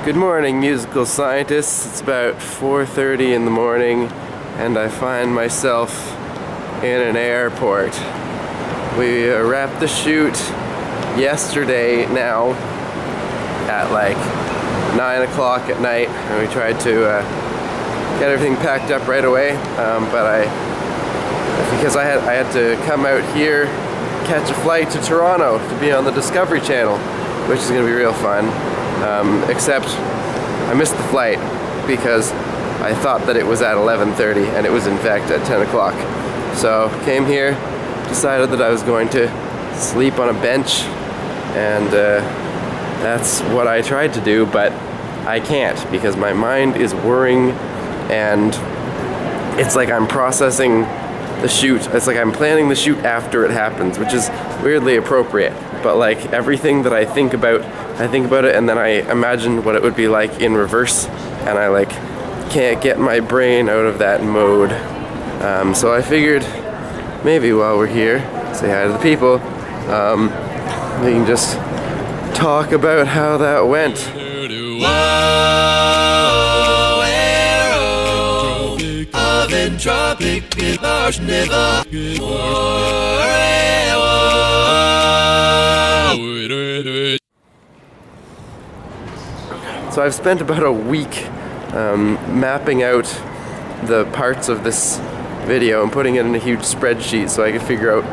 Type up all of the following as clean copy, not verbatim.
Good morning, musical scientists. It's about 4:30 in the morning and I find myself in an airport. We wrapped the shoot yesterday now at like 9 o'clock at night, and we tried to get everything packed up right away, but because I had to come out here, catch a flight to Toronto to be on the Discovery Channel, which is going to be real fun. Except I missed the flight because I thought that it was at 11:30 and it was in fact at 10 o'clock. So came here, decided that I was going to sleep on a bench, and that's what I tried to do, but I can't because my mind is whirring and it's like I'm processing the shoot. It's like I'm planning the shoot after it happens, which is weirdly appropriate. But like everything that I think about it and then I imagine what it would be like in reverse, and I like can't get my brain out of that mode. So I figured maybe while we're here, say hi to the people, we can just talk about how that went. Entropic, so I've spent about a week mapping out the parts of this video and putting it in a huge spreadsheet so I could figure out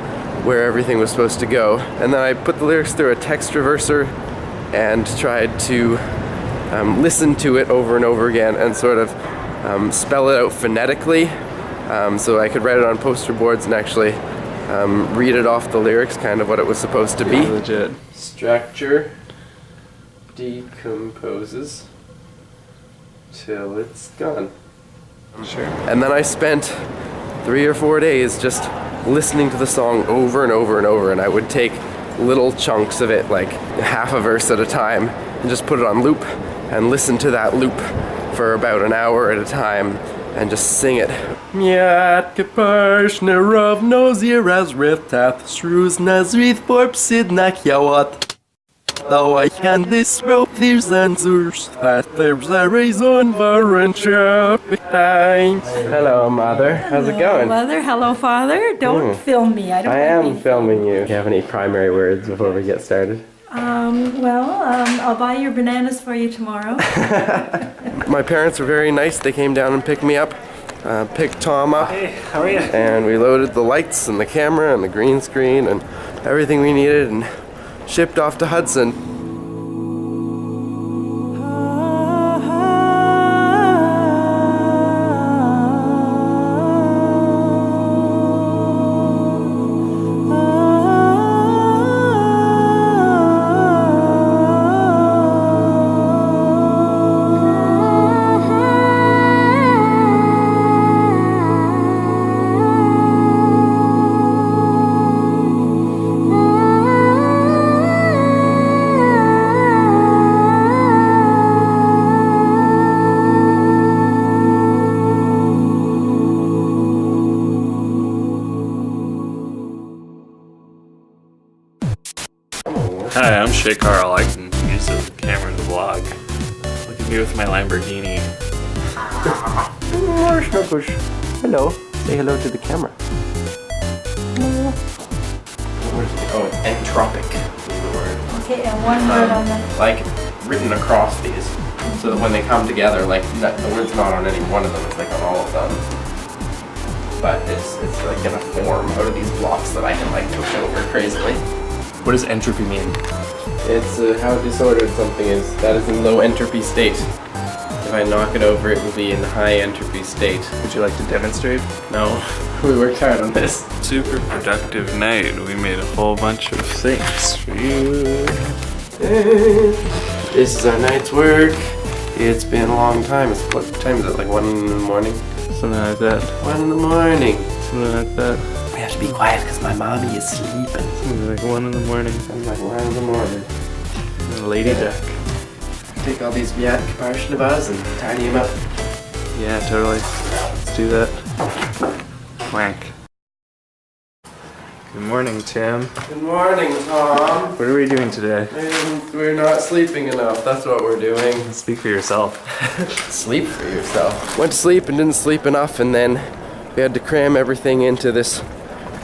where everything was supposed to go. And then I put the lyrics through a text reverser and tried to listen to it over and over again and sort of spell it out phonetically, so I could write it on poster boards and actually read it off the lyrics, kind of what it was supposed to be. Legit. Structure decomposes till it's gone. Sure. And then I spent 3 or 4 days just listening to the song over and over and over, and I would take little chunks of it, like half a verse at a time, and just put it on loop and listen to that loop for about an hour at a time and just sing it. Miat kaparshne rovno ziraz retath shruz nazrith porpsid nakyawat. Though I can this rope these answers that there's a reason for Entropic. Hello, Mother. How's it going? Mother, hello, Father. Don't film me. I am filming you. Do you have any primary words before we get started? I'll buy your bananas for you tomorrow. My parents were very nice. They came down and picked me up, picked Tom up. Hey, how are you? And we loaded the lights and the camera and the green screen and everything we needed and shipped off to Hudson. Hi, I'm Shay Carl. I can use the camera in the vlog. Look at me with my Lamborghini. Hello. Say hello to the camera. Oh, it's entropic is the word. Okay, and one word on that. Like written across these, so that when they come together, like the word's not on any one of them, it's like on all of them. But it's like in a form out of these blocks that I can like push over crazily. What does entropy mean? It's how disordered something is. That is in low entropy state. If I knock it over, it will be in high entropy state. Would you like to demonstrate? No, we worked hard on this. Super productive night. We made a whole bunch of things for you. This is our night's work. It's been a long time. What time is it? Like 1 in the morning? Something like that. 1 in the morning. Something like that. We have to be quiet because my mommy is sleeping. Something like 1 in the morning. It's like 1 in the morning. Lady Duck. Take all these Miat Kaparshnavas and tidy them up. Yeah, totally. Let's do that. Wank. Good morning, Tim. Good morning, Tom. What are we doing today? We're not sleeping enough. That's what we're doing. Speak for yourself. Sleep for yourself. Went to sleep and didn't sleep enough, and then we had to cram everything into this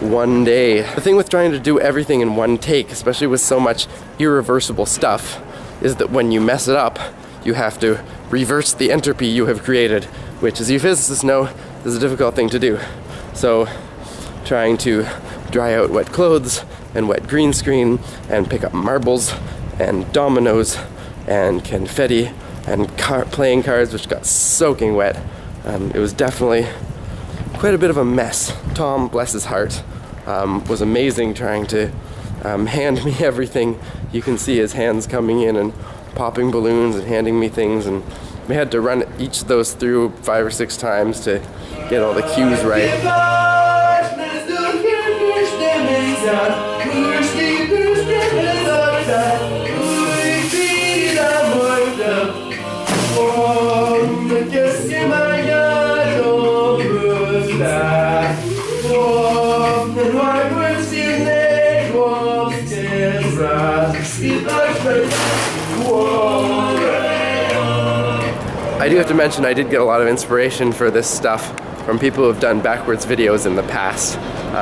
one day. The thing with trying to do everything in one take, especially with so much irreversible stuff, is that when you mess it up, you have to reverse the entropy you have created, which, as you physicists know, is a difficult thing to do. So, trying to dry out wet clothes and wet green screen and pick up marbles and dominoes and confetti and playing cards, which got soaking wet. It was definitely quite a bit of a mess. Tom, bless his heart, was amazing trying to hand me everything. You can see his hands coming in and popping balloons and handing me things, and we had to run each of those through 5 or 6 times to get all the cues right. I do have to mention I did get a lot of inspiration for this stuff from people who have done backwards videos in the past,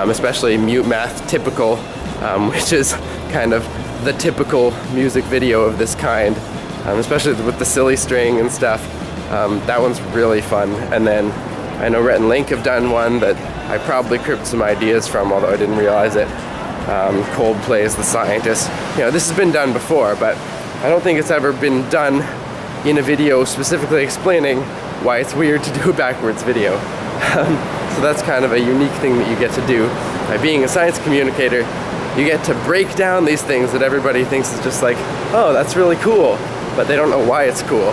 especially Mute Math Typical, which is kind of the typical music video of this kind, especially with the silly string and stuff. That one's really fun. And then I know Rhett and Link have done one that I probably cribbed some ideas from, although I didn't realize it. Coldplay's The Scientist. You know, this has been done before, but I don't think it's ever been done in a video specifically explaining why it's weird to do a backwards video. So that's kind of a unique thing that you get to do. By being a science communicator, you get to break down these things that everybody thinks is just like, oh, that's really cool, but they don't know why it's cool.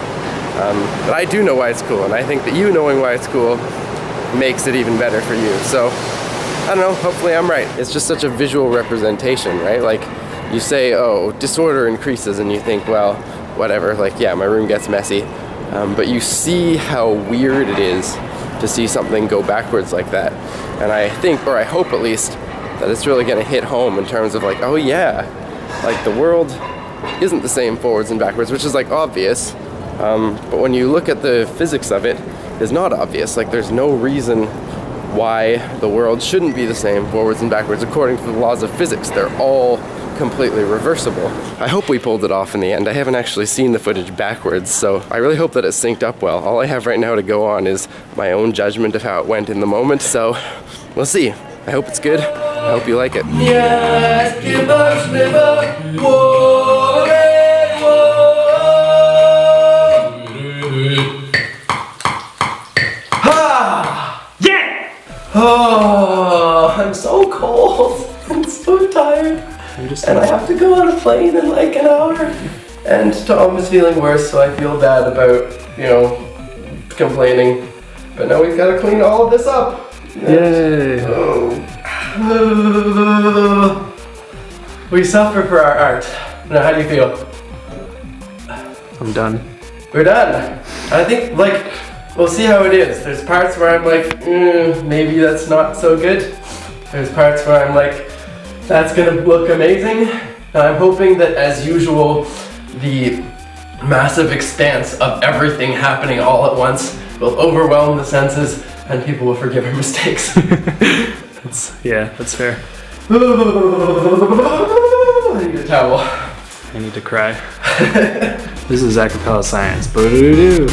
But I do know why it's cool, and I think that you knowing why it's cool makes it even better for you. So, I don't know, hopefully I'm right. It's just such a visual representation, right? Like, you say, oh, disorder increases, and you think, well, whatever, like, yeah, my room gets messy. But you see how weird it is to see something go backwards like that. And I think, or I hope at least, that it's really gonna hit home in terms of like, oh yeah, like the world isn't the same forwards and backwards, which is like obvious. But when you look at the physics of it, it's not obvious. Like there's no reason why the world shouldn't be the same forwards and backwards according to the laws of physics. They're all completely reversible. I hope we pulled it off in the end. I haven't actually seen the footage backwards, so I really hope that it synced up well. All I have right now to go on is my own judgment of how it went in the moment, so we'll see. I hope it's good. I hope you like it. Oh, I'm so cold. I'm so tired. And I have to go on a plane in like an hour. And Tom is feeling worse, so I feel bad about, you know, complaining. But now we've got to clean all of this up. Yay! We suffer for our art. Now, how do you feel? I'm done. We're done. I think, like, we'll see how it is. There's parts where I'm like, maybe that's not so good. There's parts where I'm like, that's gonna look amazing. And I'm hoping that, as usual, the massive expanse of everything happening all at once will overwhelm the senses and people will forgive our mistakes. That's fair. I need a towel. I need to cry. This is Capella Science. Boo-doo-doo.